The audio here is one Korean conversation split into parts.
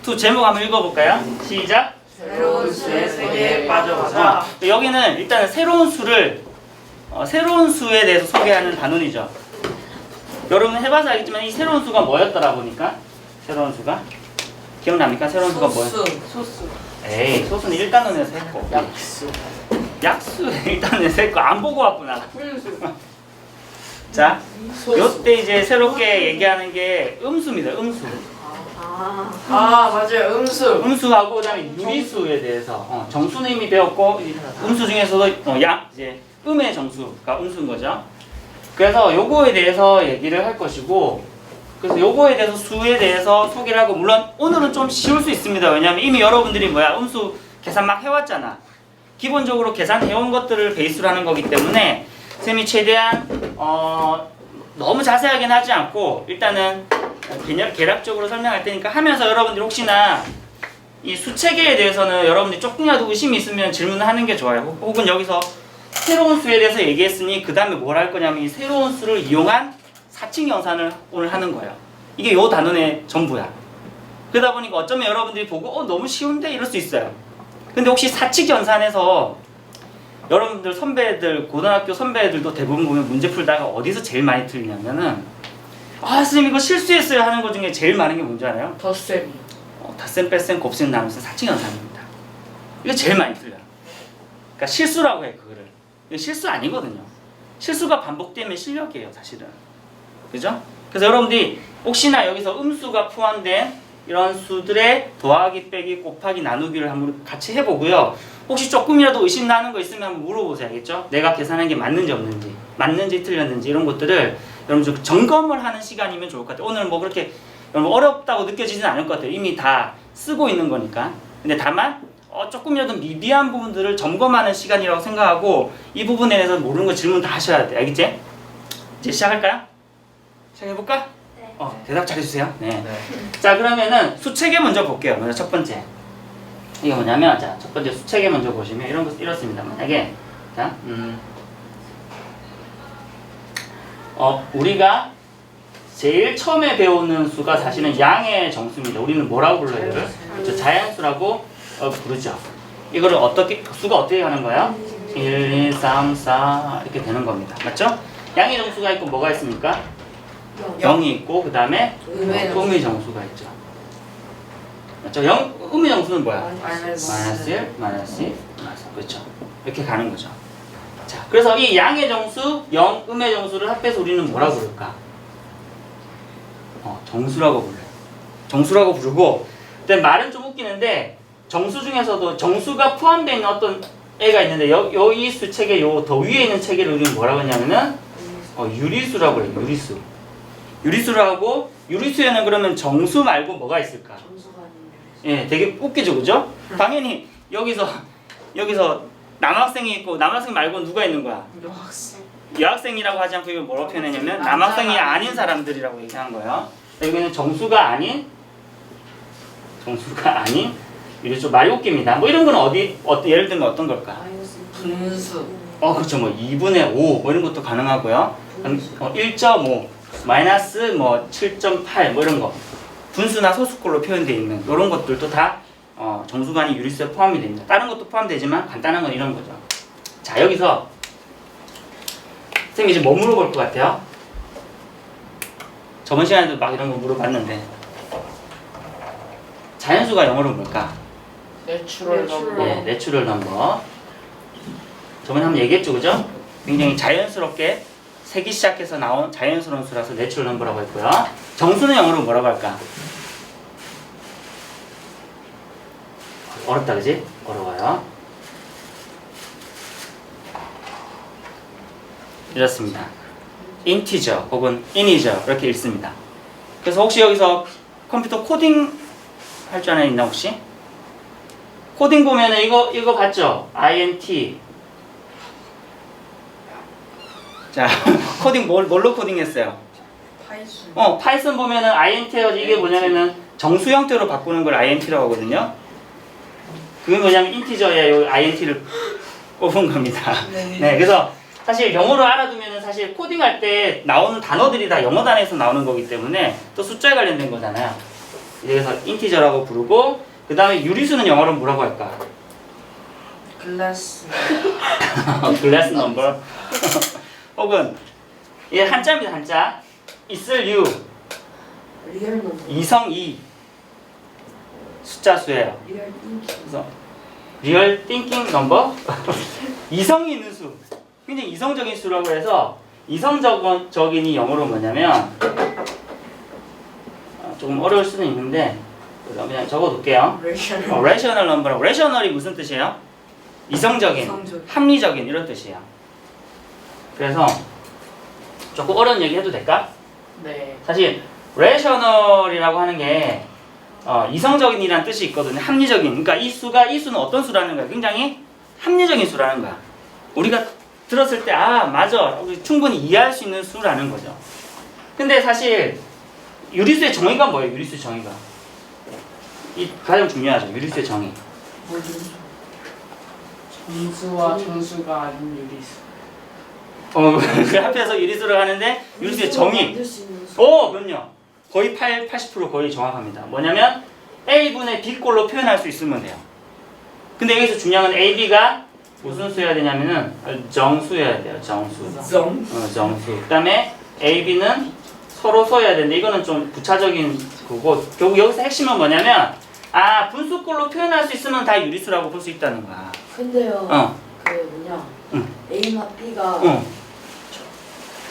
파트 2 제목 한번 읽어볼까요? 시작! 새로운 수의 세계에 빠져보자. 여기는 일단은 새로운 수를 새로운 수에 대해서 소개하는 단원이죠. 여러분 해봐서 알겠지만 이 새로운 수가 뭐였더라 보니까 새로운 수가 기억납니까? 새로운 수가 뭐였? 소수. 에이 소수는 1단원에서 했고 약수 1단원에서 했고 안 보고 왔구나. 분수. 자, 요때 이제 새롭게 얘기하는 게 음수입니다. 음수. 맞아요. 음수. 음수하고 그다음에 유리수에 대해서 정수는 이미 배웠고 음수 중에서도 이제 음의 정수가 음수인 거죠. 그래서 요거에 대해서 얘기를 할 것이고 그래서 요거에 대해서 수에 대해서 소개를 하고 물론 오늘은 좀 쉬울 수 있습니다. 왜냐하면 이미 여러분들이 음수 계산 막 해왔잖아. 기본적으로 계산해온 것들을 베이스로 하는 거기 때문에 쌤이 최대한 너무 자세하게는 하지 않고 일단은 개략적으로 설명할 테니까 하면서 여러분들이 혹시나 이 수체계에 대해서는 여러분들이 조금이라도 의심이 있으면 질문을 하는 게 좋아요. 혹은 여기서 새로운 수에 대해서 얘기했으니 그 다음에 뭘 할 거냐면 이 새로운 수를 이용한 사칙 연산을 오늘 하는 거예요. 이게 요 단원의 전부야. 그러다 보니까 어쩌면 여러분들이 보고 너무 쉬운데 이럴 수 있어요. 근데 혹시 사칙 연산에서 여러분들 선배들 고등학교 선배들도 대부분 보면 문제 풀다가 어디서 제일 많이 틀리냐면은 선생님 이거 실수했어요 하는 것 중에 제일 많은 게 뭔지 알아요? 덧셈. 닷셈 뺄셈 곱셈 나누면서 사칙 연산입니다. 이거 제일 많이 틀려요. 그러니까 실수라고 해 그거를. 이거 실수 아니거든요. 실수가 반복되면 실력이에요 사실은. 그죠? 그래서 여러분들이 혹시나 여기서 음수가 포함된 이런 수들의 더하기 빼기 곱하기 나누기를 한번 같이 해보고요. 혹시 조금이라도 의심 나는 거 있으면 한번 물어보세요. 알겠죠? 내가 계산한 게 맞는지 없는지 맞는지 틀렸는지 이런 것들을 여러분 점검을 하는 시간이면 좋을 것 같아요. 오늘 그렇게 여러분 어렵다고 느껴지진 않을 것 같아요. 이미 다 쓰고 있는 거니까. 근데 다만 조금이라도 미비한 부분들을 점검하는 시간이라고 생각하고 이 부분에 대해서 모르는 거 질문 다 하셔야 돼요. 알겠지? 이제 시작할까요? 시작해볼까? 네. 대답 잘해주세요. 네. 자 그러면은 수체계 먼저 볼게요. 먼저 첫 번째. 이게 뭐냐면 첫 번째 수체계 먼저 보시면 이렇습니다. 만약에 우리가 제일 처음에 배우는 수가 사실은 양의 정수입니다. 우리는 뭐라고 불러요? 이거를? 그렇죠. 자연수라고 부르죠. 이거를 수가 어떻게 가는 거예요? 1, 2, 3, 4 이렇게 되는 겁니다. 맞죠? 양의 정수가 있고 뭐가 있습니까? 0이 있고 그 다음에 음의 정수가 있죠. 맞죠? 음의 정수는 뭐야? 마이너스 1, 마이너스 2, 마이너스 3. 그렇죠. 이렇게 가는 거죠. 자, 그래서 이 양의 정수, 음의 정수를 합해서 우리는 뭐라고 부를까? 정수라고 불러요. 정수라고 부르고 근데 말은 좀 웃기는데 정수 중에서도 정수가 포함되어 있는 어떤 애가 있는데 이 수체계 더 위에 있는 체계를 우리는 뭐라고 하냐면은 유리수라고 해요. 유리수라고 유리수에는 그러면 정수 말고 뭐가 있을까? 예, 되게 웃기죠, 그죠? 당연히 여기서 남학생이 있고 남학생 말고 누가 있는 거야? 여학생이라고 하지 않고 이걸 뭐라고 표현했냐면 남학생이 아닌 사람들이라고 얘기한 거예요. 여기는 정수가 아닌 유리수 말이 웃깁니다. 이런 건 예를 들면 어떤 걸까? 분수. 그렇죠. 2분의 5 이런 것도 가능하고요. 1.5 마이너스 7.8 이런 거 분수나 소수꼴로 표현되어 있는 이런 것들도 다 정수가 아닌 유리수에 포함이 됩니다. 다른 것도 포함되지만 간단한 건 이런 거죠. 자 여기서 선생님이 이제 뭐 물어볼 것 같아요? 저번 시간에도 막 이런 거 물어봤는데 자연수가 영어로 뭘까? 내추럴 넘버. 네, 내추럴 넘버. 저번에 한번 얘기했죠, 그죠? 굉장히 자연스럽게 세기 시작해서 나온 자연스러운 수라서 내추럴 넘버라고 했고요. 정수는 영어로 뭐라고 할까? 어렵다, 그지? 어려워요. 이렇습니다. 인티저 혹은 인이저 이렇게 읽습니다. 그래서 혹시 여기서 컴퓨터 코딩 할 줄 아는 애 있나 혹시? 코딩 보면은 이거 봤죠? INT. 자, 코딩 뭘로 코딩했어요? 파이썬 보면은 INT 해가지고 이게 뭐냐면은 정수 형태로 바꾸는 걸 INT라고 하거든요. 그게 뭐냐면 인티저에 요 INT를 꼽은 겁니다. 네, 그래서 사실 영어로 알아두면은 사실 코딩할 때 나오는 단어들이 다 영어 단어에서 나오는 거기 때문에 또 숫자에 관련된 거잖아요. 그래서 인티저라고 부르고 그 다음에 유리수는 영어로 뭐라고 할까? 글라스. 글래스 넘버 혹은 얘 한자입니다. 한자 있을 유 리얼 넘버. 이성 이 숫자 수예요. 리얼 띵킹. 그래서 리얼 띵킹 넘버 이성이 있는 수 굉장히 이성적인 수라고 해서 이성적인이 영어로 뭐냐면 조금 어려울 수는 있는데 그냥 적어둘게요. 레이션. rational number라고 rational이 무슨 뜻이에요? 이성적인, 이성적인. 합리적인 이런 뜻이에요. 그래서 조금 어려운 얘기 해도 될까? 네. 사실 rational이라고 하는 게 이성적인이라는 뜻이 있거든요. 합리적인. 그러니까 이 수는 어떤 수라는 거야? 굉장히 합리적인 수라는 거야. 우리가 들었을 때 맞아. 충분히 이해할 수 있는 수라는 거죠. 근데 사실 유리수의 정의가 뭐예요? 유리수의 정의가. 이 가장 중요하죠. 유리수의 정의. 정수와 정수가 아닌 유리수. 그 앞에서 유리수를 하는데 유리수의 정의. 만들 수 있는 수. 그럼요. 거의 80% 거의 정확합니다. 뭐냐면 A분의 B꼴로 표현할 수 있으면 돼요. 근데 여기서 중요한 건 A, B가 무슨 수여야 되냐면은 정수여야 돼요. 정수. 정수. 그 다음에 A, B는 서로 서야 되는데 이거는 좀 부차적인 거고 결국 여기서 핵심은 뭐냐면 분수꼴로 표현할 수 있으면 다 유리수라고 볼 수 있다는 거야. 근데요. 그 뭐냐. 응. A나 B가 어.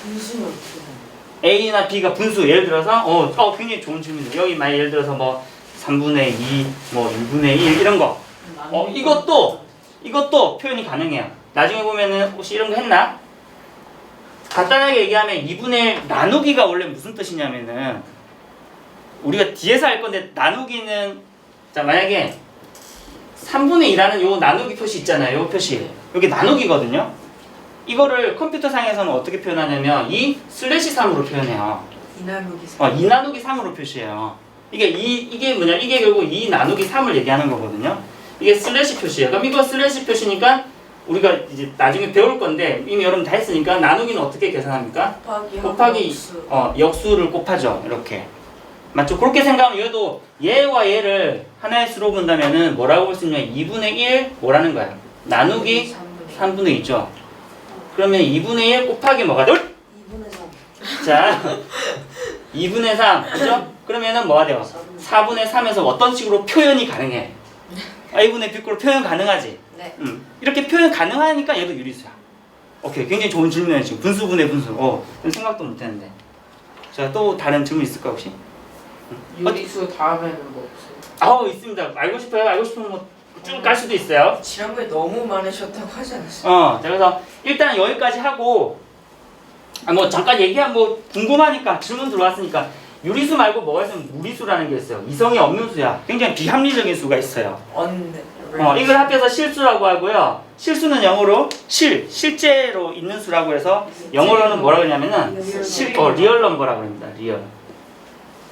분수는 어떻게 돼요? A나 B가 분수 예를 들어서 굉장히 좋은 질문이에요. 여기 만약 예를 들어서 뭐 3분의 2, 뭐 2분의 1 이런 거. 이것도 표현이 가능해요. 나중에 보면은 혹시 이런 거 했나? 간단하게 얘기하면 2분의 1 나누기가 원래 무슨 뜻이냐면은 우리가 뒤에서 할 건데 나누기는 자 만약에 3분의 2라는 요 나누기 표시 있잖아요. 요 표시. 여기 나누기거든요. 이거를 컴퓨터 상에서는 어떻게 표현하냐면 2/3으로 표현해요. 2 나누기 3으로 표시해요. 이게 뭐냐? 이게 결국 2 나누기 3을 얘기하는 거거든요. 이게 슬래시 표시예요. 그럼 이거 슬래시 표시니까 우리가 이제 나중에 배울 건데 이미 여러분 다 했으니까 나누기는 어떻게 계산합니까? 곱하기 역수를 곱하죠. 이렇게. 맞죠? 그렇게 생각하면 얘도 얘와 얘를 하나의 수로 본다면은 뭐라고 볼 수 있냐? 2분의 1 뭐라는 거야? 나누기 3분의 2죠. 그러면 2분의 1 곱하기 뭐가 돼? 2분의 3. 자, 2분의 3, 그죠? 그러면은 뭐가 돼요? 4분의 3에서 어떤 식으로 표현이 가능해? A분의 B꼴로 표현 가능하지? 네. 이렇게 표현 가능하니까 얘도 유리수야. 오케이, 굉장히 좋은 질문이에요 지금. 분수분의 분수. 생각도 못했는데. 자, 또 다른 질문 있을까 혹시? 유리수 다음에는 뭐 없어요? 있습니다. 알고 싶어요? 알고 싶은 거 쭉 갈 수도 있어요. 지난번에 너무 많으셨다고 하지 않았어요? 자, 그래서 일단 여기까지 하고 뭐 잠깐 얘기한 뭐 궁금하니까 질문 들어왔으니까 유리수 말고 뭐가 있으면 무리수라는 게 있어요. 이성이 없는 수야. 굉장히 비합리적인 수가 있어요. 이걸 합해서 실수라고 하고요. 실수는 영어로 실제로 있는 수라고 해서 영어로는 뭐라고 하냐면은 리얼 넘버라고 합니다. 리얼.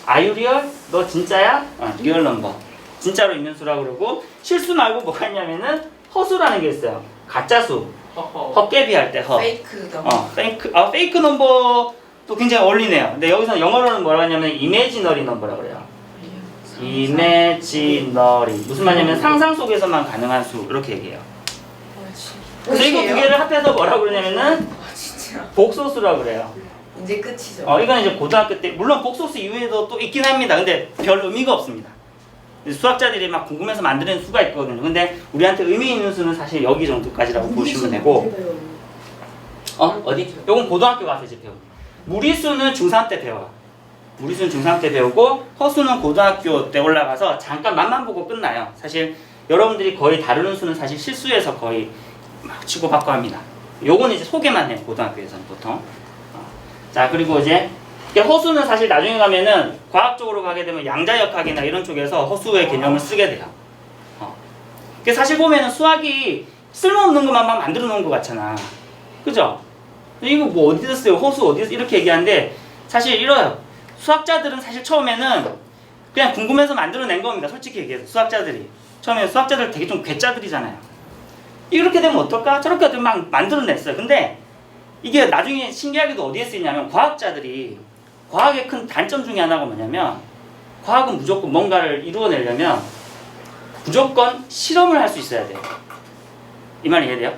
Are you real? 너 진짜야? 리얼 넘버. 진짜로 있는 수라고 그러고 실수 말고 뭐가 있냐면은 허수라는 게 있어요. 가짜 수. 헛개비 할 때 허. 페이크 넘버. 페이크 넘버도 굉장히 어울리네요. 근데 여기서 영어로는 뭐라고 하냐면 imaginary 넘버라고 그래요. imaginary. 무슨 말이냐면 상상 속에서만 가능한 수. 이렇게 얘기해요. 그래서 이거 두 개를 합해서 뭐라고 그러냐면은 진짜. 복소수라고 그래요. 이제 끝이죠. 이건 이제 고등학교 때 물론 복소수 이후에도 또 있긴 합니다. 근데 별 의미가 없습니다. 수학자들이 막 궁금해서 만드는 수가 있거든요. 근데 우리한테 의미 있는 수는 사실 여기 정도까지라고 보시면 되고. 어디? 요건 고등학교 가서 이제 배워. 무리수는 중3 때 배워. 무리수는 중3 때 배우고 허수는 고등학교 때 올라가서 잠깐 맛만 보고 끝나요. 사실 여러분들이 거의 다루는 수는 사실 실수해서 거의 막 치고받고 합니다. 요건 이제 소개만 해요. 고등학교에서는 보통. 자, 그리고 이제 허수는 사실 나중에 가면은 과학적으로 가게 되면 양자역학이나 이런 쪽에서 허수의 개념을 쓰게 돼요. 사실 보면은 수학이 쓸모없는 것만 막 만들어 놓은 것 같잖아. 그죠? 이거 뭐 어디서 써요? 허수 어디서 이렇게 얘기하는데 사실 이래요. 수학자들은 사실 처음에는 그냥 궁금해서 만들어낸 겁니다. 솔직히 얘기해서 수학자들이. 처음에 수학자들 되게 좀 괴짜들이잖아요. 이렇게 되면 어떨까? 저렇게 되면 막 만들어냈어요. 근데 이게 나중에 신기하게도 어디에 쓰이냐면 과학자들이 과학의 큰 단점 중에 하나가 뭐냐면 과학은 무조건 뭔가를 이루어내려면 무조건 실험을 할 수 있어야 돼요. 이 말 이해돼요?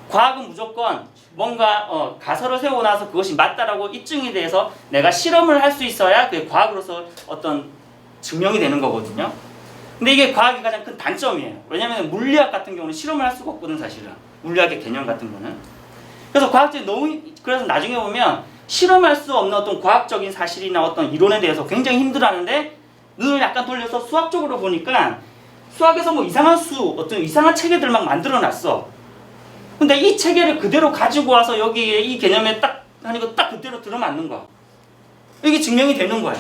과학은 무조건 뭔가 가설을 세우고 나서 그것이 맞다라고 입증이 돼서 내가 실험을 할 수 있어야 그게 과학으로서 어떤 증명이 되는 거거든요. 근데 이게 과학의 가장 큰 단점이에요. 왜냐면 물리학 같은 경우는 실험을 할 수가 없거든 사실은. 물리학의 개념 같은 거는. 그래서 과학자들이 그래서 나중에 보면 실험할 수 없는 어떤 과학적인 사실이나 어떤 이론에 대해서 굉장히 힘들어하는데 눈을 약간 돌려서 수학적으로 보니까 수학에서 뭐 어떤 이상한 체계들 막 만들어놨어. 근데 이 체계를 그대로 가지고 와서 여기에 이 개념에 딱 하니까 딱 그대로 들어맞는 거야. 이게 증명이 되는 거야.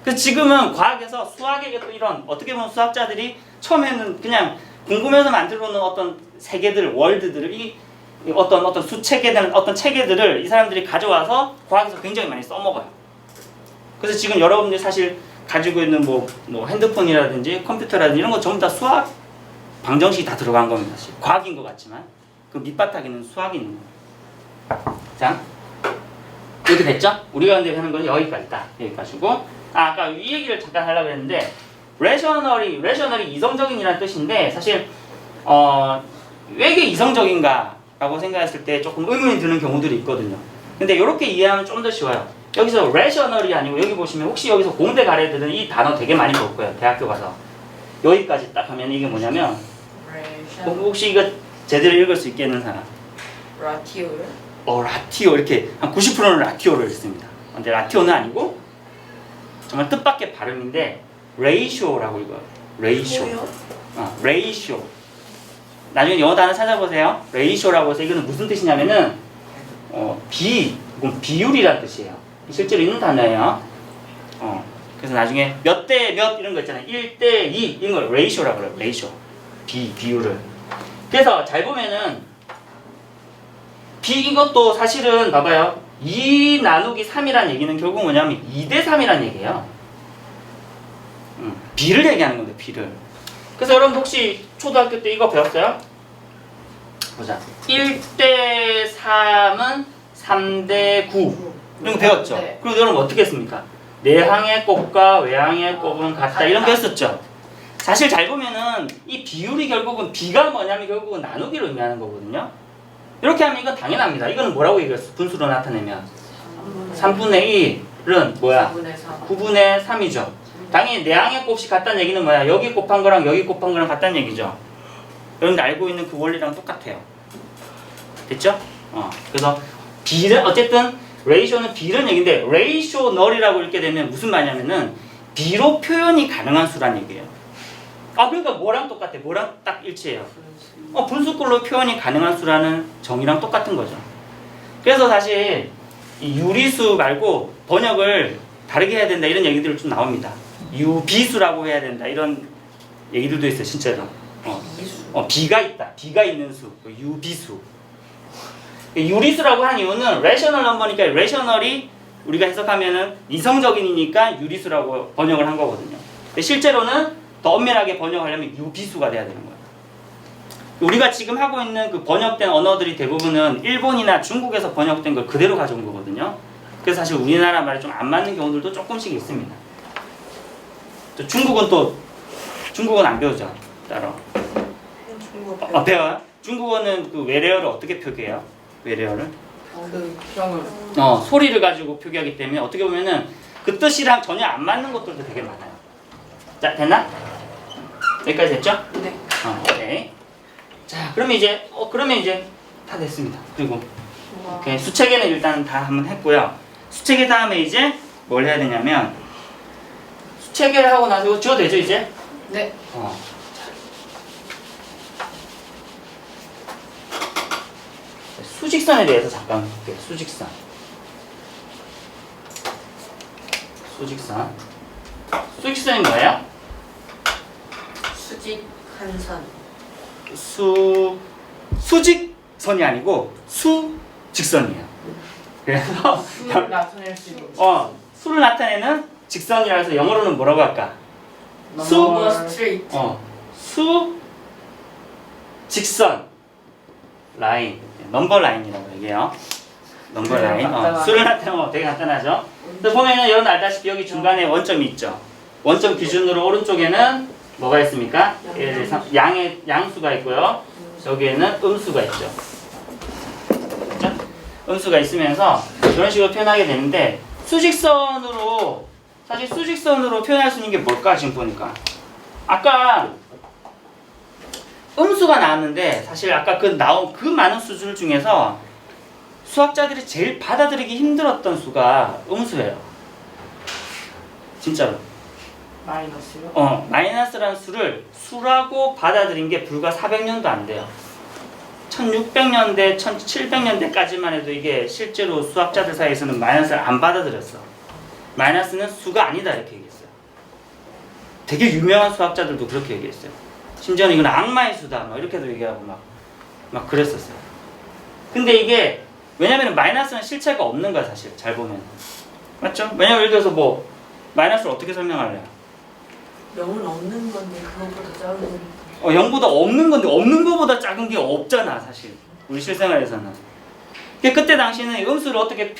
그래서 지금은 과학에서 수학의 어떤 이런 어떻게 보면 수학자들이 처음에는 그냥 궁금해서 만들어 놓은 어떤 세계들, 월드들을 이 어떤 수체계들, 어떤 체계들을 이 사람들이 가져와서 과학에서 굉장히 많이 써먹어요. 그래서 지금 여러분들이 사실 가지고 있는 뭐 핸드폰이라든지 컴퓨터라든지 이런 거 전부 다 수학 방정식이 다 들어간 겁니다. 사실. 과학인 것 같지만 그 밑바닥에는 수학이 있는 거예요. 자, 이렇게 됐죠? 우리가 근데 하는 건 여기까지다. 여기까지고. 아까 이 얘기를 잠깐 하려고 했는데 rational이 이성적인이라는 뜻인데 사실 왜 이게 이성적인가라고 생각했을 때 조금 의문이 드는 경우들이 있거든요. 근데 이렇게 이해하면 좀 더 쉬워요. 여기서 rational이 아니고 여기 보시면 혹시 여기서 공대 가래들은 이 단어 되게 많이 볼 거예요. 대학교 가서 여기까지 딱 하면 이게 뭐냐면 혹시 이거 제대로 읽을 수 있겠는 사람? 라티오요? 라티오 이렇게 한 90%는 라티오를 읽습니다. 근데 라티오는 아니고 정말 뜻밖의 발음인데 ratio라고 읽어요. ratio. ratio. 나중에 영어 단어 찾아보세요. ratio라고 해서 이거는 무슨 뜻이냐면은 이건 비율이란 뜻이에요. 실제로 있는 단어예요. 그래서 나중에 몇 대 몇 이런 거 있잖아요. 1대 2 이런 걸 ratio라고 그래요. ratio. 비율을. 그래서 잘 보면은 이것도 사실은 봐봐요. 2 나누기 3이란 얘기는 결국 뭐냐면 2대 3이란 얘기예요. 비를 얘기하는 건데 비를. 그래서 여러분 혹시 초등학교 때 이거 배웠어요? 보자. 1대 3은 3대 9 이런 거 배웠죠? 네. 그리고 여러분 어떻게 했습니까? 내항의 곱과 외항의 곱은 같다 이런 거 했었죠? 사실 잘 보면은 이 비율이 결국은 비가 뭐냐면 결국은 나누기로 의미하는 거거든요. 이렇게 하면 이건 당연합니다. 이거는 뭐라고 얘기했어? 분수로 나타내면 3분의 1은 뭐야? 9분의 3. 9분의 3이죠. 당연히 내항의 곱이 같다는 얘기는 뭐야? 여기 곱한 거랑 여기 곱한 거랑 같다는 얘기죠. 여러분들 알고 있는 그 원리랑 똑같아요. 됐죠? 그래서 비를 어쨌든 ratio는 비를 얘기인데 rational이라고 읽게 되면 무슨 말이냐면은 비로 표현이 가능한 수란 얘기예요. 그러니까 뭐랑 똑같아? 뭐랑 딱 일치해요? 분수꼴로 표현이 가능한 수라는 정의랑 똑같은 거죠. 그래서 사실 이 유리수 말고 번역을 다르게 해야 된다 이런 얘기들이 좀 나옵니다. 유비수라고 해야 된다 이런 얘기들도 있어요. 실제로. 비가 있다. 비가 있는 수. 유비수. 유리수라고 하는 이유는 rational number니까 rational이 우리가 해석하면은 이성적인이니까 유리수라고 번역을 한 거거든요. 근데 실제로는 더 엄밀하게 번역하려면 유비수가 돼야 되는 거예요. 우리가 지금 하고 있는 그 번역된 언어들이 대부분은 일본이나 중국에서 번역된 걸 그대로 가져온 거거든요. 그래서 사실 우리나라 말에 좀 안 맞는 경우들도 조금씩 있습니다. 또 중국은 안 배우죠. 따로. 배워요? 중국어는 그 외래어를 어떻게 표기해요? 외래어를? 그 병을. 소리를 가지고 표기하기 때문에 어떻게 보면은 그 뜻이랑 전혀 안 맞는 것들도 되게 많아요. 자, 됐나? 여기까지 됐죠? 네. 오케이. 자, 그러면 이제 다 됐습니다. 그리고 오케이. 수체계는 일단 다 한번 했고요. 수체계 다음에 이제 뭘 해야 되냐면 수체계를 하고 나서 이거 지워도 되죠, 이제? 네. 수직선에 대해서 잠깐 볼게요. 수직선이 뭐예요? 수직한 선. 수직선이 아니고 수직선이에요. 그래서 수를 나타낼 수 있는. 수를 나타내는 직선이라 해서 영어로는 뭐라고 할까? 넘버 스트레이트. 직선 라인, 넘버 라인이라고 얘기해요. 넘버 라인. 간단하네. 수를 나타내면 되게 간단하죠. 근데 보면은 여러분 알다시피 여기 중간에 원점이 있죠. 원점 기준으로 오른쪽에는 뭐가 있습니까? 예를 들어서 양의 양수가 있고요. 여기에는 음수가 있죠. 그렇죠? 음수가 있으면서 이런 식으로 표현하게 되는데 수직선으로 사실 수직선으로 표현할 수 있는 게 뭘까 지금 보니까 아까 음수가 나왔는데 사실 아까 그 나온 그 많은 수들 중에서 수학자들이 제일 받아들이기 힘들었던 수가 음수예요. 진짜로. 마이너스요? 마이너스라는 수를 수라고 받아들인 게 불과 400년도 안 돼요. 1600년대, 1700년대까지만 해도 이게 실제로 수학자들 사이에서는 마이너스를 안 받아들였어. 마이너스는 수가 아니다 이렇게 얘기했어요. 되게 유명한 수학자들도 그렇게 얘기했어요. 심지어는 이건 악마의 수다 막 이렇게도 얘기하고 막 그랬었어요. 근데 이게 왜냐면 마이너스는 실체가 없는 거야 사실 잘 보면. 맞죠? 왜냐면 예를 들어서 뭐 마이너스를 어떻게 설명할래요? 0은 없는 건데 그것보다 작은 거니까. 0보다 없는 건데 없는 거보다 작은 게 없잖아 사실 우리 실생활에서는. 그때 당시에는 음수를 어떻게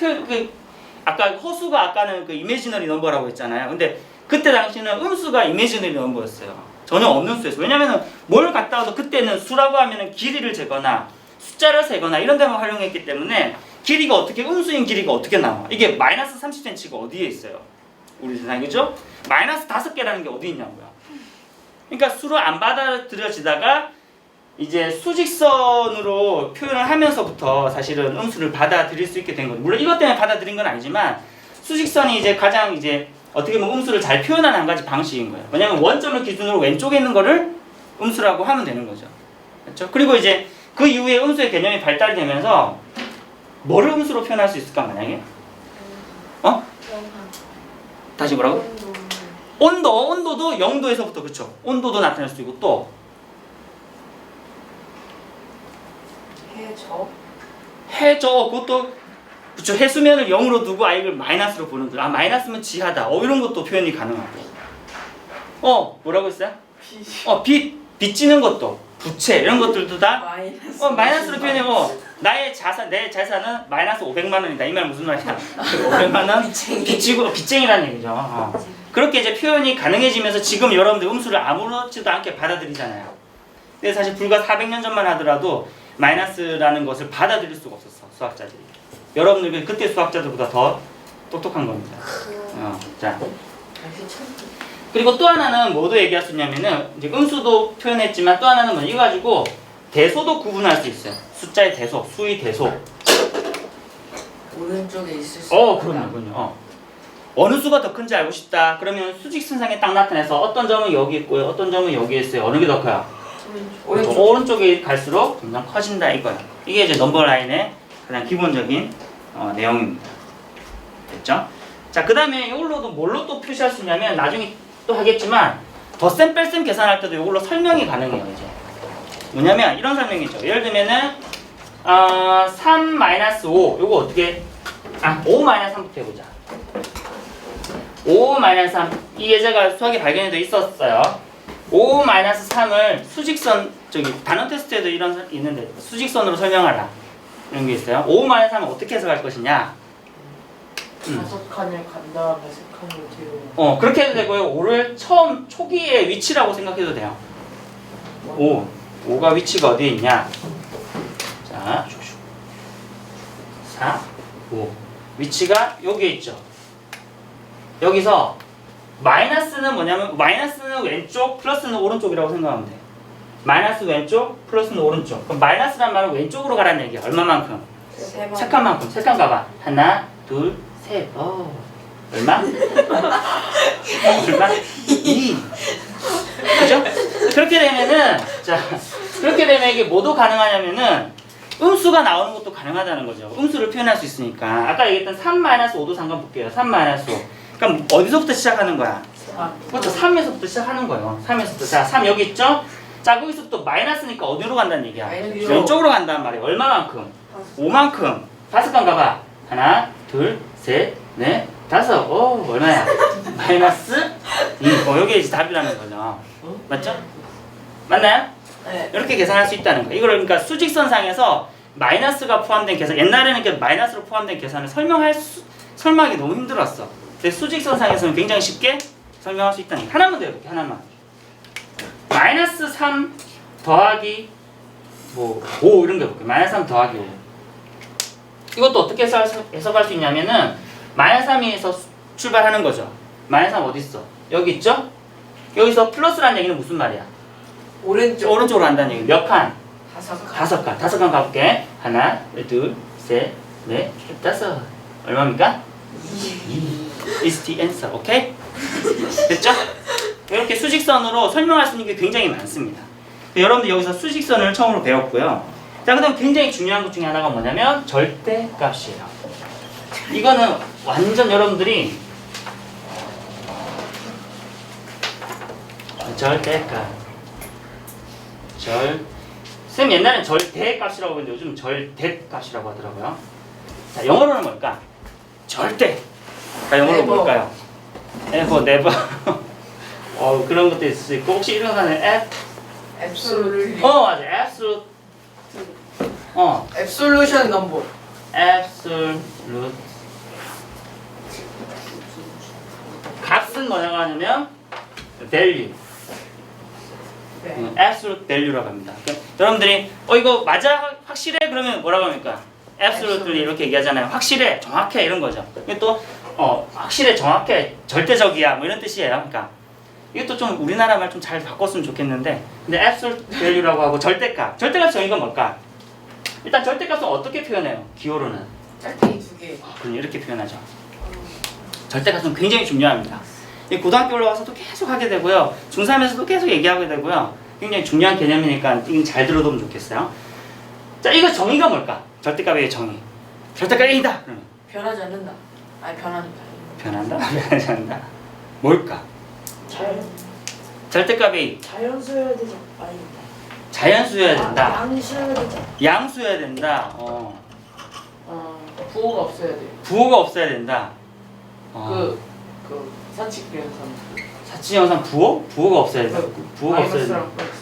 아까 허수가 아까는 그 이미지너리 넘버라고 했잖아요. 근데 그때 당시에는 음수가 이미지너리 넘버였어요. 전혀 없는 수였어요. 왜냐면은 뭘 갖다 와도 그때는 수라고 하면은 길이를 재거나 숫자를 세거나 이런 데만 활용했기 때문에 길이가 어떻게 음수인 길이가 어떻게 나와? 이게 마이너스 30cm가 어디에 있어요? 우리 세상에 그죠? 마이너스 5개라는 게 어디 있냐고요. 그러니까 수로 안 받아들여지다가 이제 수직선으로 표현을 하면서부터 사실은 음수를 받아들일 수 있게 된 거죠. 물론 이것 때문에 받아들인 건 아니지만 수직선이 이제 가장 이제 어떻게 보면 음수를 잘 표현하는 한 가지 방식인 거예요. 왜냐면 원점을 기준으로 왼쪽에 있는 거를 음수라고 하면 되는 거죠. 그렇죠? 그리고 이제 그 이후에 음수의 개념이 발달되면서 뭐를 음수로 표현할 수 있을까 만약에? 다시 뭐라고? 온도도 0도에서부터 그렇죠. 온도도 나타낼 수 있고 또 해저 그것도 그렇죠. 해수면을 0으로 두고 이걸 마이너스로 보는 거죠. 마이너스면 지하다. 이런 것도 표현이 가능하고. 뭐라고 했어요? 빚 지는 것도 부채 이런 것들도 다 마이너스로 표현해. 나의 자산 내 재산은 마이너스 500만 원이다. 이 말 무슨 말이야? 500만 원 빚지고 빚쟁이라는 얘기죠. 그렇게 이제 표현이 가능해지면서 지금 여러분들 음수를 아무렇지도 않게 받아들이잖아요. 근데 사실 불과 400년 전만 하더라도 마이너스라는 것을 받아들일 수가 없었어 수학자들이. 여러분들 그때 수학자들보다 더 똑똑한 겁니다. 자. 그리고 또 하나는 뭐도 얘기할 수 있냐면은 이제 음수도 표현했지만 또 하나는 뭐 이거 가지고 대소도 구분할 수 있어요. 숫자의 대소, 수의 대소. 오른쪽에 있을 수 있구나. 그럼요. 어느 수가 더 큰지 알고 싶다. 그러면 수직선상에 딱 나타내서 어떤 점은 여기 있고요, 어떤 점은 여기 있어요. 어느 게 더 커요? 오른쪽에 갈수록 점점 커진다 이거야. 이게 이제 넘버 라인의 가장 기본적인 내용입니다. 됐죠? 자, 그 다음에 이걸로도 뭘로 또 표시할 수 있냐면 나중에 또 하겠지만 덧셈 뺄셈 계산할 때도 이걸로 설명이 가능해요. 이제 뭐냐면 이런 설명이죠. 예를 들면은 3-5 요거 어떻게 5-3부터 해보자. 5-3 이 예제가 수학에 발견이 돼 있었어요. 5-3을 수직선 단원 테스트에도 이런 있는데 수직선으로 설명하라 이런 게 있어요. 5-3은 어떻게 해석할 것이냐? 5칸을 간 다음에 3칸을 뒤로. 그렇게 해도 되고요. 5를 처음 초기의 위치라고 생각해도 돼요. 5가 위치가 어디에 있냐? 자, 4, 5 위치가 여기에 있죠. 여기서 마이너스는 뭐냐면 마이너스는 왼쪽, 플러스는 오른쪽이라고 생각하면 돼. 마이너스 왼쪽, 플러스는 오른쪽. 그럼 마이너스란 말은 왼쪽으로 가라는 얘기야. 얼마만큼? 3칸만큼. 3칸 가봐. 하나, 둘, 셋. 얼마? 얼마? 2. 그죠? 그렇게 되면은 그렇게 되면 이게 뭐도 가능하냐면은 음수가 나오는 것도 가능하다는 거죠. 음수를 표현할 수 있으니까. 아까 얘기했던 3-5도 잠깐 볼게요. 3-5. 그럼 어디서부터 시작하는 거야? 그렇죠. 3에서부터 시작하는 거예요. 3에서부터. 자, 3 여기 있죠? 자, 거기서부터 마이너스니까 어디로 간다는 얘기야? 왼쪽으로 간단 말이에요. 얼마만큼? 5만큼. 5칸 가봐. 하나, 둘, 셋, 넷, 5. 얼마야? 마이너스 2. 여기 이제 답이라는 거죠. 맞죠? 맞나요? 네. 이렇게 계산할 수 있다는 거예요. 이걸 그러니까 수직선상에서 마이너스가 포함된 계산, 옛날에는 이렇게 마이너스로 포함된 계산을 설명하기 너무 힘들었어. 근데 수직선상에서는 굉장히 쉽게 설명할 수 있다는 거. 하나만 더 해볼게. 하나만. 마이너스 3 더하기 뭐 5 이런 거 해볼게. 마이너스 3 더하기 5. 이것도 어떻게 해석할 수 있냐면은 마이너스 3에서 출발하는 거죠. 마이너스 3 어디 있어? 여기 있죠? 여기서 플러스라는 얘기는 무슨 말이야? 오른쪽으로 한다는 얘기. 몇 칸? 5칸. 5칸 가볼게. 하나, 둘, 셋, 넷, 다섯. 얼마입니까? 2. is the answer. 오케이? 됐죠? 이렇게 수직선으로 설명할 수 있는 게 굉장히 많습니다. 여러분들 여기서 수직선을 처음으로 배웠고요. 자, 그다음 굉장히 중요한 것 중에 하나가 뭐냐면 절대값이에요. 이거는 완전 여러분들이 절대값. 쌤 옛날엔 절대값이라고 했는데 요즘 절대값이라고 하더라고요. 자, 영어로는 뭘까? 절대. 자, 영어로 Never. 뭘까요? never. 그런 것도 있을 수 있고 혹시 이런 거는 Absolute. 맞아. absolute. Absolution number. absolute. 값은 뭐라고 하냐면 value. 네. absolute value라고 합니다. 그러니까 여러분들이 이거 맞아? 확실해? 그러면 뭐라고 합니까? absolutely 이렇게 얘기하잖아요. 확실해, 정확해 이런 거죠. 이게 또 확실해, 정확해, 절대적이야 뭐 이런 뜻이에요. 그러니까 이것도 좀 우리나라 말 좀 잘 바꿨으면 좋겠는데 근데 absolute value라고 하고 절대값. 절대값 정의가 뭘까? 일단 절대값은 어떻게 표현해요? 기호로는 짧게 2개. 그럼 이렇게 표현하죠. 절대값은 굉장히 중요합니다. 이 고등학교 올라와서도 계속 하게 되고요. 중3에서도 계속 얘기하게 되고요. 굉장히 중요한 개념이니까 이건 잘 들어두면 좋겠어요. 자, 이거 정의가 뭘까? 절대값의 정의. 절대값 A다. 그러면 변하지 않는다. 아니 변한다. 변한다? 변하지 않는다. 뭘까? 절대값 A. 자연수여야 되죠. 아니. 자연수여야 된다. 양수여야 되죠. 양수여야 된다. 부호가 없어야 돼. 부호가 없어야 된다. 그 사칙비행선. 사치영상 부호? 부호가 없어야 된다. 부호가 없어야 된다. 마이너스랑 플러스.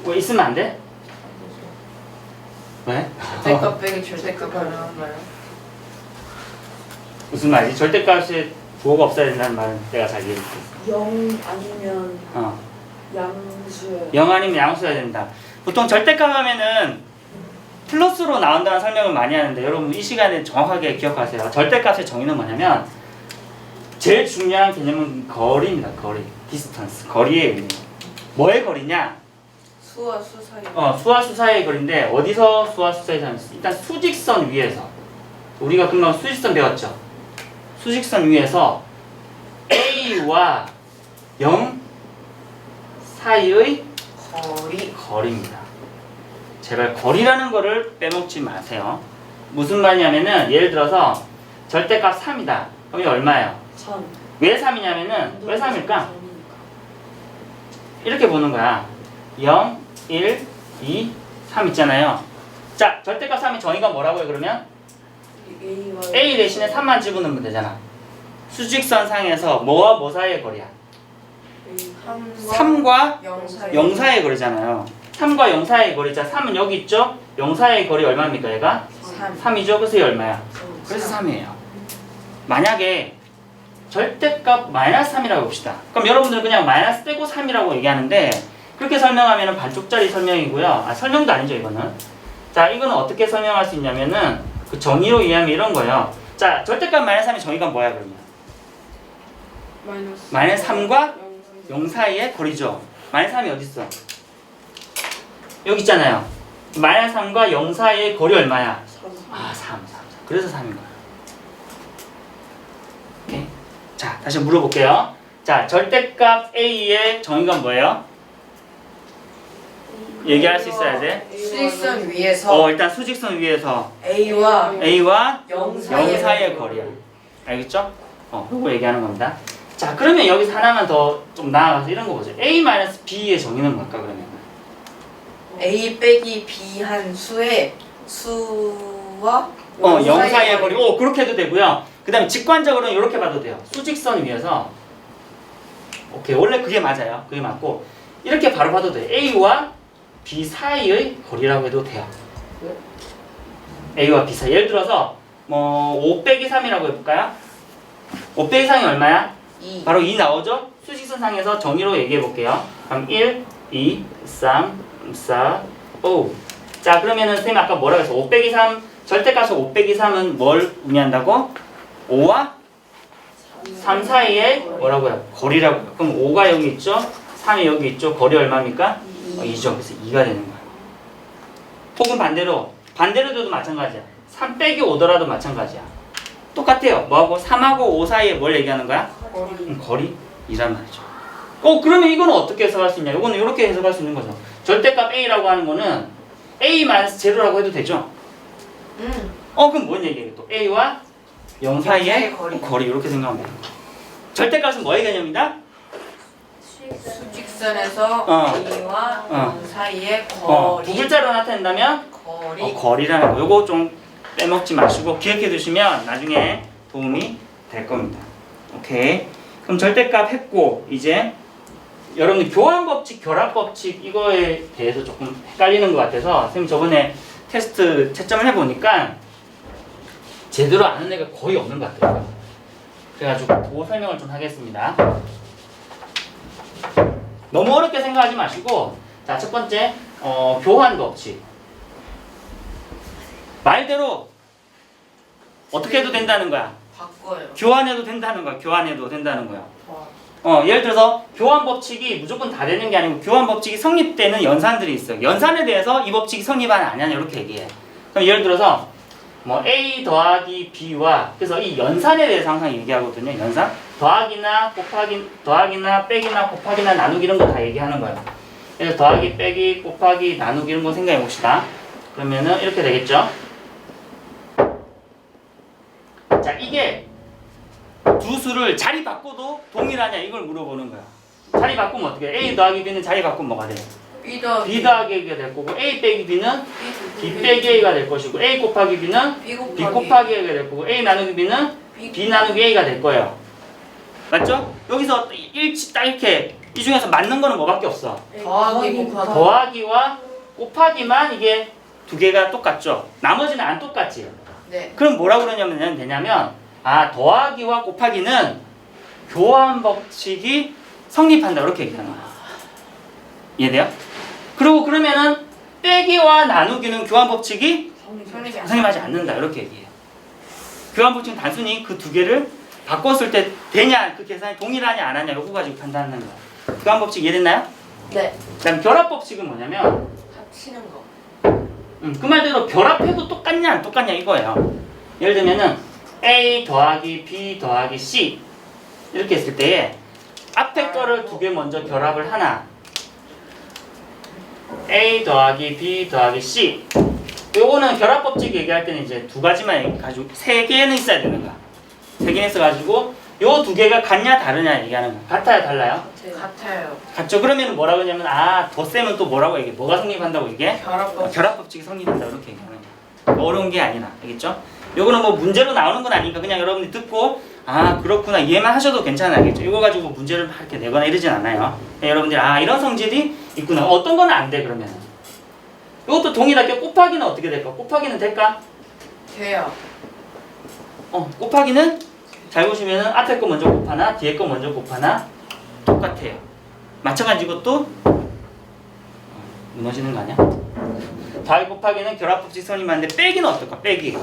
뭐 있으면 안 돼? 왜? 절대값 빼기 절대값 가능한가요? 무슨 말이지? 절대값에 부호가 없어야 된다는 말은 내가 잘 이해했어. 0 아니면 어. 양수여야 0 아니면 양수여야 된다. 보통 절대값 하면은 플러스로 나온다는 설명을 많이 하는데 여러분 이 시간에 정확하게 기억하세요. 절대값의 정의는 뭐냐면 제일 중요한 개념은 거리입니다. 거리. 디스턴스. 거리의 의미. 뭐의 거리냐? 수와 수 사이. 수와 수 사이의 거리인데 어디서 수와 수 사이에서 하면 일단 수직선 위에서 우리가 금방 수직선 배웠죠. 수직선 위에서 A와 0 사이의 거리입니다. 제발 거리라는 거를 빼먹지 마세요. 무슨 말이냐면은 예를 들어서 절대값 3이다. 그럼 이게 얼마예요? 3. 왜 3이냐면은 왜 3일까? 이렇게 보는 거야. 0, 1, 2, 3 있잖아요. 자, 절대값 3의 정의가 뭐라고요 그러면? A 대신에 3만 집어넣으면 되잖아. 수직선 상에서 뭐와 뭐 사이의 거리야? 3과 0 사이. 0 사이의 거리잖아요. 3과 0 사이의 거리. 자, 3은 여기 있죠? 0 사이의 거리 얼마입니까 얘가? 3. 3이죠? 그래서 얘 얼마야? 그래서 3이에요. 만약에 절대값 마이너스 3이라고 봅시다. 그럼 여러분들은 그냥 마이너스 떼고 3이라고 얘기하는데 그렇게 설명하면 반쪽짜리 설명이고요. 설명도 아니죠 이거는. 자, 이거는 어떻게 설명할 수 있냐면은 그 정의로 이해하면 이런 거예요. 자, 절대값 마이너스 3의 정의가 뭐야 그러면? 마이너스 3과 0 사이의 거리죠. 마이너스 3이 어디 있어? 여기 있잖아요. 마이너스 3과 0 사이의 거리 얼마야? 3. 그래서 3인 거야. 오케이. 자, 다시 물어볼게요. 자, 절대값 A의 정의가 뭐예요? 얘기할 수 있어야 돼. 수직선 위에서 일단 수직선 위에서 A와 A와 0 0 사이의 사이의 거리야. 알겠죠? 그거 얘기하는 겁니다. 자, 그러면 여기서 하나만 더 좀 나아가서 이런 거 보죠. A-B의 정의는 뭘까 그러면? A 빼기 B 한 수의 수와 0 사이의 거리. 그렇게 해도 되고요. 그 다음에 직관적으로는 이렇게 봐도 돼요. 수직선 위에서 오케이, 원래 그게 맞아요. 그게 맞고 이렇게 바로 봐도 돼요. A와 B 사이의 거리라고 해도 돼요. A와 B 사이. 예를 들어서 5 빼기 3이라고 해볼까요? 5 빼기 3이 얼마야? 2. 바로 2 나오죠? 수직선상에서 정의로 얘기해 볼게요. 그럼 1, 2, 3, 4, 5. 자, 그러면은 선생님 아까 뭐라고 했어? 5 빼기 3, 절대값 5 빼기 3은 뭘 의미한다고? 5와 3 사이의 뭐라고요? 거리라고요. 그럼 5가 여기 있죠? 3이 여기 있죠? 거리 얼마입니까? 2죠. 그래서 2가 되는 거야. 혹은 반대로도 마찬가지야. 3 빼기 5더라도 마찬가지야. 똑같아요. 뭐하고? 3하고 5 사이에 뭘 얘기하는 거야? 거리? 이란 말이죠. 그러면 이거는 어떻게 해석할 수 있냐? 이거는 이렇게 해석할 수 있는 거죠. 절대값 A라고 하는 거는 A-0라고 해도 되죠? 그럼 뭔 얘기예요? 또 A와 0 사이의 거리 이렇게 생각하면 돼요. 절대값은 뭐의 개념이다? 수직선에서 A와 0 사이의 두 거리. 글자로 나타낸다면 거리라는 거. 요거 좀 빼먹지 마시고 기억해 두시면 나중에 도움이 될 겁니다. 오케이. 그럼 절대값 했고 이제 여러분들 교환법칙, 결합법칙 이거에 대해서 조금 헷갈리는 것 같아서 선생님 저번에 테스트 채점을 해보니까 제대로 아는 애가 거의 없는 것 같아요. 그래가지고 그거 설명을 좀 하겠습니다. 너무 어렵게 생각하지 마시고 자, 첫 번째 교환법칙. 말대로 어떻게 해도 된다는 거야. 바꿔요. 교환해도 된다는 거야. 교환해도 된다는 거야. 예를 들어서 교환 법칙이 무조건 다 되는 게 아니고 교환 법칙이 성립되는 연산들이 있어요. 연산에 대해서 이 법칙이 성립하냐 안 하냐 이렇게 얘기해. 그럼 예를 들어서 뭐 A 더하기 B와 그래서 이 연산에 대해서 항상 얘기하거든요. 연산 더하기나 곱하기 더하기나 빼기나 곱하기나 나누기 이런 거 다 얘기하는 거예요. 그래서 더하기 빼기 곱하기 나누기 이런 거 생각해 봅시다. 그러면은 이렇게 되겠죠. 자, 이게 두 수를 자리 바꿔도 동일하냐 이걸 물어보는 거야. 자리 바꾸면 어떻게 해? A 더하기 B는 자리 바꾸면 뭐가 돼? B 더하기 B 더하기 A가 될 거고 A 빼기 B는 B 빼기 A가 될 것이고 A 곱하기 B는 B B 곱하기 A가 될 거고 A 나누기 B는 B 나누기 A가 될 거예요. 맞죠? 여기서 일치 딱 이렇게 이 중에서 맞는 거는 뭐밖에 없어? 더하기 곱하기. 더하기와 곱하기만 이게 두 개가 똑같죠? 나머지는 안 똑같지? 네. 그럼 뭐라고 그러냐면 되냐면 더하기와 곱하기는 교환 법칙이 성립한다 이렇게 얘기하는 거야. 이해돼요? 그리고 그러면은 빼기와 나누기는 교환 법칙이 성립하지 않는다 이렇게 얘기해요. 교환 법칙은 단순히 그 두 개를 바꿨을 때 되냐 그 계산이 동일하냐 안 하냐 요거 가지고 판단하는 거야. 교환 법칙 이해됐나요? 네. 그다음 결합 법칙은 뭐냐면 합치는 거. 그 말대로 결합해도 똑같냐 안 똑같냐 이거예요. 예를 들면은 A 더하기 B 더하기 C 이렇게 했을 때에 앞에 거를 두 개 먼저 결합을 하나 A 더하기 B 더하기 C 요거는 결합법칙 얘기할 때는 이제 두 가지만 가지고 세 개는 있어야 되는 거야. 세 개는 있어가지고 요 두 개가 같냐 다르냐 얘기하는 거야. 같아요 달라요? 같아요. 같죠. 그러면 뭐라고 하냐면 덧셈은 또 뭐라고 얘기해? 뭐가 성립한다고 이게? 결합법. 결합법칙이 성립한다 이렇게 얘기하는 거야. 어려운 게 아니라 알겠죠? 요거는 뭐 문제로 나오는 건 아니니까 그냥 여러분이 듣고 그렇구나 이해만 하셔도 괜찮아 알겠죠? 이거 가지고 문제를 막 이렇게 내거나 이러진 않아요. 여러분들이 이런 성질이 있구나. 어떤 건 안 돼 그러면 이것도 동일하게 곱하기는 어떻게 될까? 곱하기는 될까? 돼요. 곱하기는 잘 보시면은 앞에 거 먼저 곱하나 뒤에 거 먼저 곱하나 똑같아요. 마찬가지 이것도 무너지는 거 아니야? 더하기 곱하기는 결합법칙 성립하는데 빼기는 어떨까? 빼기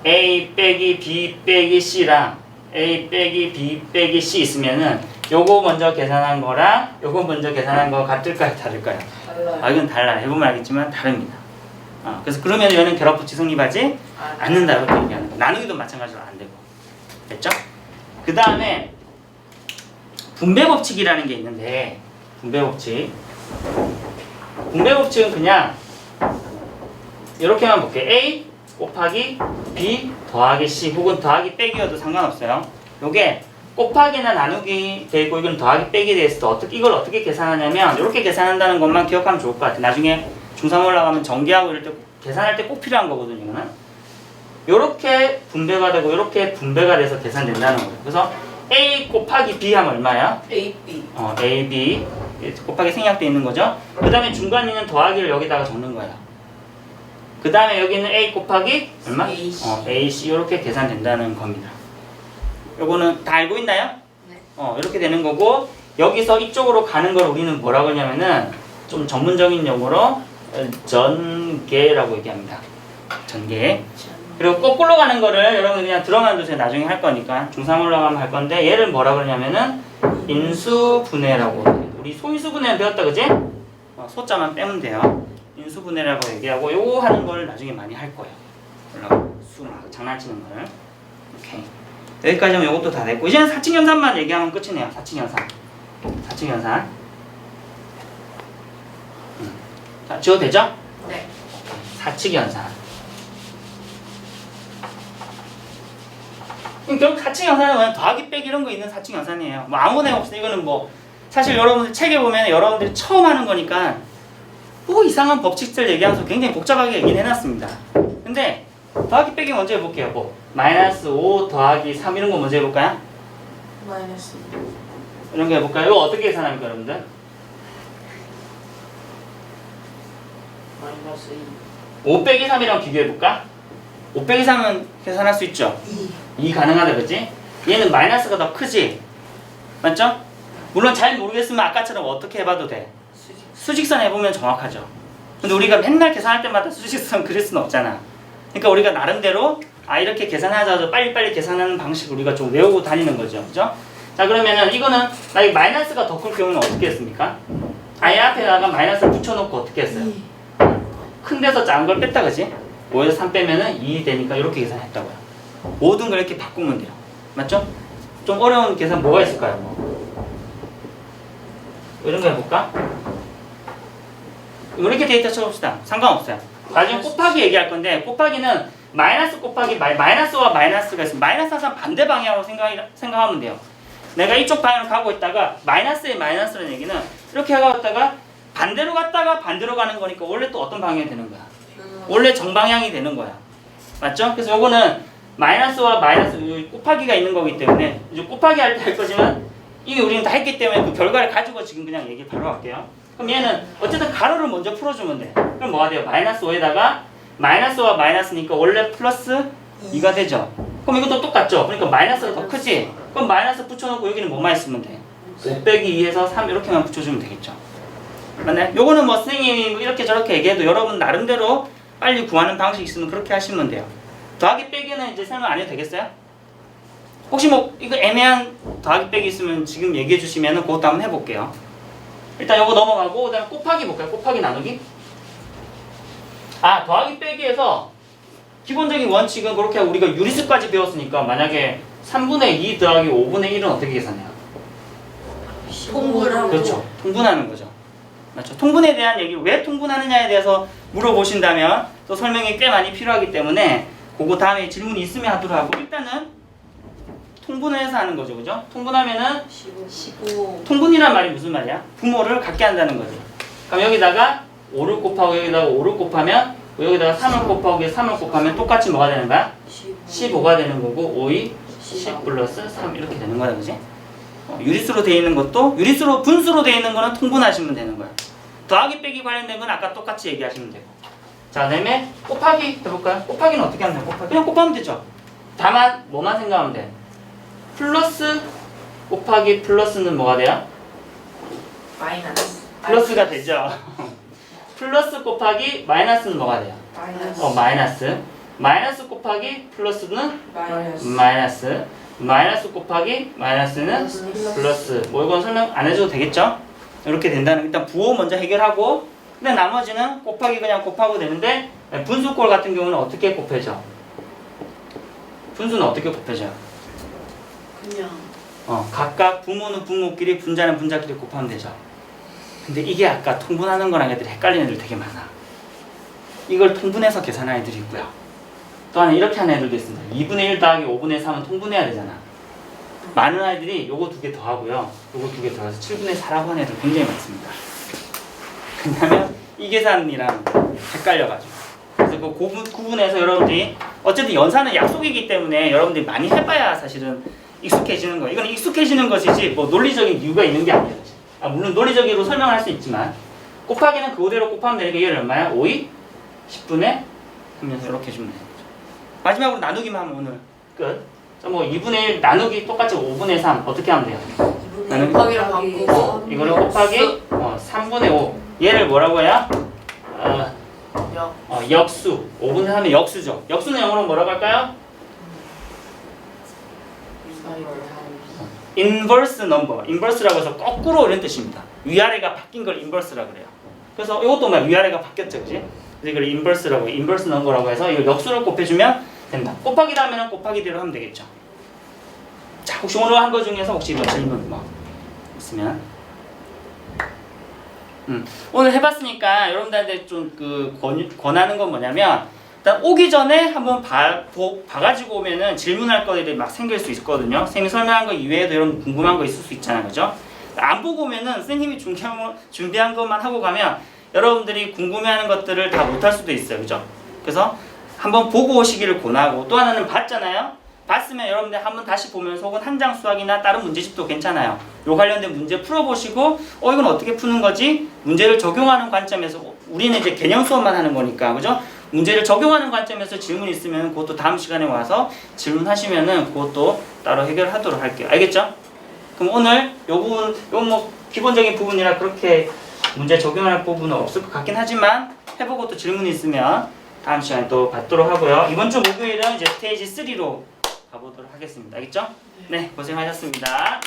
A 빼기 B 빼기 C랑 A 빼기 B 빼기 C 있으면은 요거 먼저 계산한 거랑 요거 먼저 계산한 거 같을까요? 다를까요? 달라요. 이건 달라요. 해보면 알겠지만 다릅니다. 그래서 그러면 얘는 결합법칙 성립하지 않는다 이렇게 얘기하는 거. 나누기도 마찬가지로 안 되고. 됐죠? 그 다음에 분배법칙이라는 게 있는데 분배법칙은 그냥 이렇게만 볼게요. A 곱하기 B 더하기 C 혹은 더하기 빼기여도 상관없어요. 요게 곱하기나 나누기 되고 이건 더하기 빼기 돼 있을 때 이걸 어떻게 계산하냐면 이렇게 계산한다는 것만 기억하면 좋을 것 같아요. 나중에 중3 올라가면 전개하고 이럴 때 계산할 때 꼭 필요한 거거든요. 이거는 요렇게 분배가 되고 요렇게 분배가 돼서 계산된다는 거예요. 그래서 A 곱하기 B 하면 얼마야? AB. A, B 곱하기 생략돼 있는 거죠. 그 다음에 중간에 있는 더하기를 여기다가 적는 거예요. 그 다음에 여기는 A 곱하기 얼마? AC. AC 이렇게 계산된다는 겁니다. 요거는 다 알고 있나요? 네. 이렇게 되는 거고 여기서 이쪽으로 가는 걸 우리는 뭐라고 하냐면은 좀 전문적인 용어로 전개라고 얘기합니다. 전개. 그리고 거꾸로 가는 거를 여러분 그냥 들어만 두세요. 나중에 할 거니까 중3 올라가면 할 건데 얘를 뭐라고 그러냐면은 인수분해라고 우리 소인수분해 배웠다 그지? 소자만 빼면 돼요. 인수분해라고 얘기하고 요거 하는 걸 나중에 많이 할 거예요. 올라가고 수막 장난치는 걸. 오케이. 여기까지 하면 요것도 다 됐고 이제는 사칙연산만 얘기하면 끝이네요. 사칙연산. 사칙연산. 자, 지워도 되죠? 네. 사칙연산. 결국 사칙연산은 그냥 더하기 빼기 이런 거 있는 사칙연산이에요. 뭐 아무나 해봅시다. 이거는 뭐 사실 여러분들 책에 보면 여러분들이 처음 하는 거니까 뭐 이상한 법칙들 얘기하면서 굉장히 복잡하게 얘기는 해놨습니다. 근데 더하기 빼기 먼저 해볼게요. 뭐 마이너스 5 더하기 3 이런 거 먼저 해볼까요? 마이너스 이런 거 해볼까요? 이거 어떻게 계산합니까 여러분들? 마이너스 5 빼기 3이랑 비교해볼까? 5 빼기 3은 계산할 수 있죠? 2 가능하다 그치? 얘는 마이너스가 더 크지? 맞죠? 물론 잘 모르겠으면 아까처럼 어떻게 해봐도 돼. 수직선 해보면 정확하죠. 근데 우리가 맨날 계산할 때마다 수직선 그릴 수는 없잖아. 그러니까 우리가 나름대로 이렇게 계산하자 빨리빨리 계산하는 방식을 우리가 좀 외우고 다니는 거죠. 그죠? 자 그러면은 이거는 만약에 마이너스가 더 클 경우는 어떻게 했습니까? 아예 앞에다가 마이너스를 붙여놓고 어떻게 했어요? 큰 데서 작은 걸 뺐다 그지? 5에서 3 빼면은 2 되니까 이렇게 계산했다고요. 모든 걸 이렇게 바꾸면 돼요. 맞죠? 좀 어려운 계산 뭐가 있을까요? 이런 거 해볼까? 이렇게 데이터 쳐봅시다. 상관없어요. 나중에 곱하기 얘기할 건데 곱하기는 마이너스 곱하기 마이너스와 마이너스가 있으면 마이너스 항상 반대 방향으로 생각하면 돼요. 내가 이쪽 방향으로 가고 있다가 마이너스에 마이너스라는 얘기는 이렇게 가다가 반대로 갔다가 반대로 가는 거니까 원래 또 어떤 방향이 되는 거야? 원래 정방향이 되는 거야. 맞죠? 그래서 요거는 마이너스와 마이너스 곱하기가 있는 거기 때문에 이제 곱하기 할 때 할 거지만 이미 우리는 다 했기 때문에 그 결과를 가지고 지금 그냥 얘기 바로 할게요. 그럼 얘는 어쨌든 가로를 먼저 풀어주면 돼. 그럼 뭐가 돼요? 마이너스 5에다가 마이너스와 마이너스니까 원래 플러스 2가 되죠. 그럼 이것도 똑같죠? 그러니까 마이너스가 더 크지? 그럼 마이너스 붙여놓고 여기는 뭐만 있으면 돼? 5 빼기 2에서 3 이렇게만 붙여주면 되겠죠. 맞나요? 요거는 뭐 선생님이 이렇게 저렇게 얘기해도 여러분 나름대로 빨리 구하는 방식이 있으면 그렇게 하시면 돼요. 더하기 빼기는 이제 설명 안 해도 되겠어요? 혹시 뭐 이거 애매한 더하기 빼기 있으면 지금 얘기해 주시면 그것도 한번 해볼게요. 일단 요거 넘어가고 그다음에 곱하기 볼까요? 곱하기 나누기. 더하기 빼기에서 기본적인 원칙은 그렇게 우리가 유리수까지 배웠으니까 만약에 3분의 2 더하기 5분의 1은 어떻게 계산해요? 통분하고. 그렇죠. 통분하는 거죠. 맞죠? 통분에 대한 얘기 왜 통분하느냐에 대해서 물어보신다면 또 설명이 꽤 많이 필요하기 때문에 그거 다음에 질문이 있으면 하도록 하고 일단은 통분을 해서 하는 거죠. 그죠? 통분하면은 15. 통분이란 말이 무슨 말이야? 부모를 같게 한다는 거지. 그럼 여기다가 5를 곱하고 여기다가 5를 곱하면 여기다가 3을 곱하고 3을 곱하면 똑같이 뭐가 되는 거야? 15가 되는 거고 5이 10 플러스 3 이렇게 되는 거야. 그지? 유리수로 되어 있는 것도 유리수로 분수로 되어 있는 거는 통분하시면 되는 거야. 더하기 빼기 관련된 건 아까 똑같이 얘기하시면 되고. 자, 그다음에 곱하기 해볼까요? 곱하기는 어떻게 하면 돼? 곱하기 그냥 곱하면 되죠. 다만 뭐만 생각하면 돼? 플러스 곱하기 플러스는 뭐가 돼요? 마이너스 플러스가 되죠. 플러스 곱하기 마이너스는 뭐가 돼요? 마이너스 마이너스. 마이너스 곱하기 플러스는 마이너스 마이너스. 마이너스 곱하기 마이너스는 플러스. 뭐 이건 설명 안 해줘도 되겠죠? 이렇게 된다는 일단 부호 먼저 해결하고 근데 나머지는 곱하기 그냥 곱하고 되는데 분수꼴 같은 경우는 어떻게 곱해져? 분수는 어떻게 곱해져요? 그냥. 각각 부모는 부모끼리 분자는 분자끼리 곱하면 되죠. 근데 이게 아까 통분하는 거랑 애들이 헷갈리는 애들 되게 많아. 이걸 통분해서 계산하는 애들이 있고요. 또 하나 이렇게 하는 애들도 있습니다. 2분의 1 더하기 5분의 3은 통분해야 되잖아. 많은 아이들이 요거 2개 더하고요. 요거 2개 더해서 7분의 4라고 하는 애들 굉장히 많습니다. 왜냐면 이 계산이랑 헷갈려가지고. 그래서 그 구분해서 여러분들이 어쨌든 연산은 약속이기 때문에 여러분들이 많이 해봐야 사실은 익숙해지는 거예요. 이건 익숙해지는 것이지 뭐 논리적인 이유가 있는 게 아니에요. 물론 논리적으로 설명할 수 있지만 곱하기는 그대로 곱하면 되니까 얘를 얼마야? 5이 10분의 하면서 이렇게 해주면 되는 거죠. 마지막으로 나누기만 하면 오늘 끝. 뭐 2분의 1 나누기 똑같이 5분의 3 어떻게 하면 돼요? 나는 곱하기랑 바꾸고 이거를 곱하기 3분의 5. 얘를 뭐라고 해요? 역 역수. 5분의 3은 역수죠. 역수는 영어로 뭐라고 할까요? inverse number. inverse라고 해서 거꾸로 이런 뜻입니다. 위아래가 바뀐 걸 inverse라고 그래요. 그래서 이것도 막 위아래가 바뀌었죠, 그지? 그래서 이걸 inverse라고 해요. inverse number라고 해서 이걸 역수로 곱해주면 된다. 곱하기라면 곱하기대로 하면 되겠죠. 자, 혹시 오늘 한 거 중에서 혹시 뭐 질문 뭐 있으면 오늘 해봤으니까 여러분들한테 좀 그 권하는 건 뭐냐면 일단 오기 전에 한번 봐가지고 오면은 질문할 것들이 막 생길 수 있거든요. 선생님이 설명한 거 이외에도 여러분 궁금한 거 있을 수 있잖아요, 그죠? 안 보고 오면은 선생님이 준비한 것만 하고 가면 여러분들이 궁금해하는 것들을 다 못할 수도 있어요, 그죠? 그래서 한번 보고 오시기를 권하고 또 하나는 봤잖아요. 봤으면 여러분들 한번 다시 보면서 혹은 한장 수학이나 다른 문제집도 괜찮아요. 요 관련된 문제 풀어보시고 이건 어떻게 푸는 거지? 문제를 적용하는 관점에서 우리는 이제 개념 수업만 하는 거니까 그죠? 문제를 적용하는 관점에서 질문 있으면 그것도 다음 시간에 와서 질문하시면은 그것도 따로 해결하도록 할게요. 알겠죠? 그럼 오늘 요 부분 요 뭐 기본적인 부분이라 그렇게 문제 적용할 부분은 없을 것 같긴 하지만 해보고 또 질문 있으면 다음 시간에 또 받도록 하고요. 이번 주 목요일은 이제 스테이지 3로 가보도록 하겠습니다. 알겠죠? 네, 고생하셨습니다.